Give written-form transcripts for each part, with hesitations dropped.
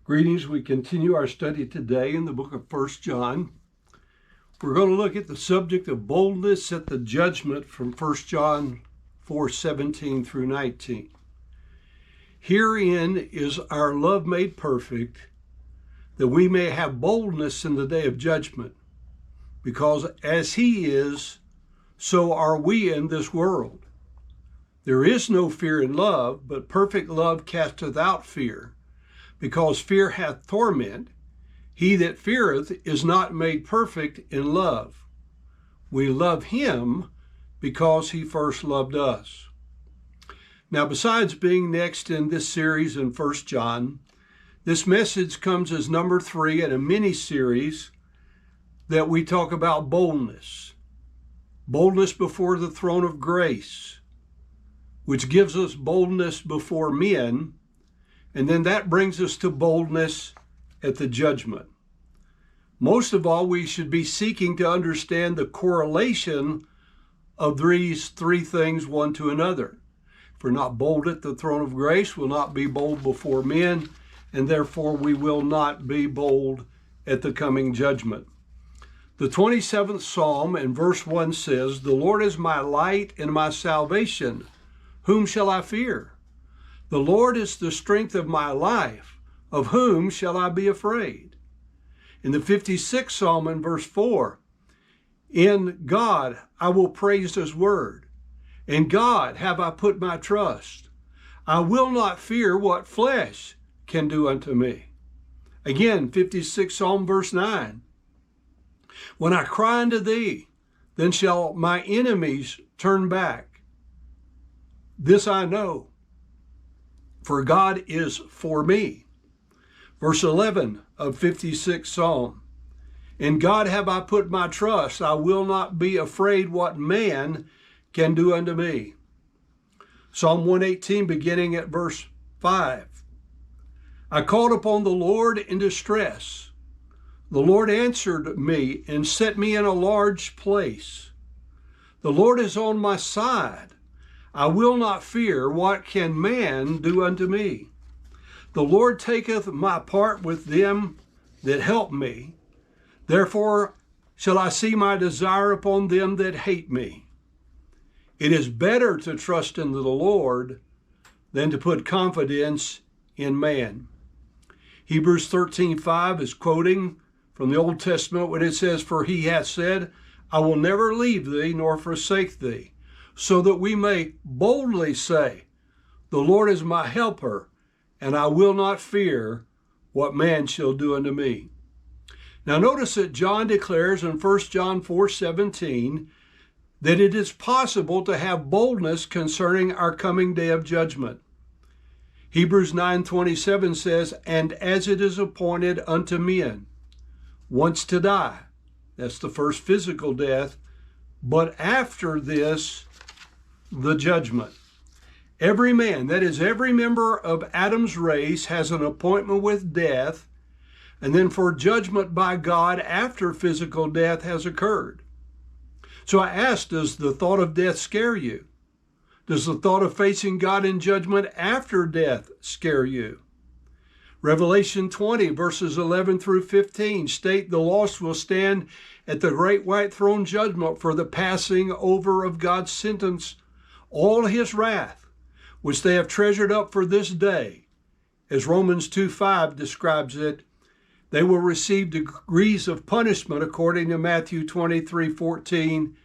Greetings. We continue our study today in the book of 1 John. We're going to look at the subject of boldness at the judgment from 1 John 4:17 through 19. Herein is our love made perfect, that we may have boldness in the day of judgment, because as he is, so are we in this world. There is no fear in love, but perfect love casteth out fear, because fear hath torment. He that feareth is not made perfect in love. We love him because he first loved us. Now, besides being next in this series in 1 John, this message comes as number 3 in a mini-series that we talk about boldness. Boldness before the throne of grace, which gives us boldness before men, and then that brings us to boldness at the judgment. Most of all, we should be seeking to understand the correlation of these three things one to another. If we're not bold at the throne of grace, we'll not be bold before men, and therefore we will not be bold at the coming judgment. The 27th Psalm in verse 1 says, "The Lord is my light and my salvation. Whom shall I fear? The Lord is the strength of my life. Of whom shall I be afraid?" In the 56th Psalm in verse 4, "In God I will praise his word. In God have I put my trust. I will not fear what flesh can do unto me." Again, 56th Psalm verse 9, "When I cry unto thee, then shall my enemies turn back. This I know, for God is for me." Verse 11 of 56th Psalm, "In God have I put my trust. I will not be afraid what man can do unto me." Psalm 118, beginning at verse 5, "I called upon the Lord in distress. The Lord answered me and set me in a large place. The Lord is on my side. I will not fear. What can man do unto me? The Lord taketh my part with them that help me. Therefore shall I see my desire upon them that hate me. It is better to trust in the Lord than to put confidence in man." Hebrews 13:5 is quoting from the Old Testament when it says, "For he hath said, I will never leave thee nor forsake thee," so that we may boldly say, "The Lord is my helper, and I will not fear what man shall do unto me." Now notice that John declares in 1 John 4:17 that it is possible to have boldness concerning our coming day of judgment. Hebrews 9:27 says, "And as it is appointed unto men once to die," that's the first physical death, "but after this, the judgment. Every man," that is every member of Adam's race, "has an appointment with death, and then for judgment by God after physical death has occurred." So I ask, does the thought of death scare you? Does the thought of facing God in judgment after death scare you? Revelation 20, verses 11 through 15 state the lost will stand at the great white throne judgment for the passing over of God's sentence, all his wrath, which they have treasured up for this day. As Romans 2:5 describes it, they will receive degrees of punishment according to Matthew 23:14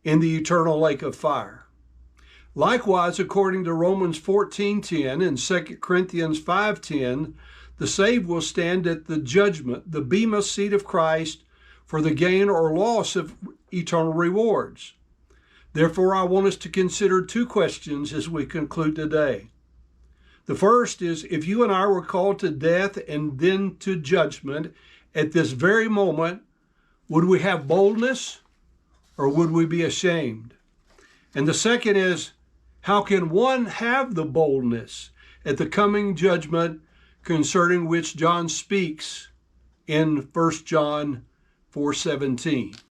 in the eternal lake of fire. Likewise, according to Romans 14:10 and 2 Corinthians 5:10, the saved will stand at the judgment, the bema seat of Christ, for the gain or loss of eternal rewards. Therefore, I want us to consider two questions as we conclude today. The first is, if you and I were called to death and then to judgment at this very moment, would we have boldness or would we be ashamed? And the second is, how can one have the boldness at the coming judgment concerning which John speaks in 1 John 4:17?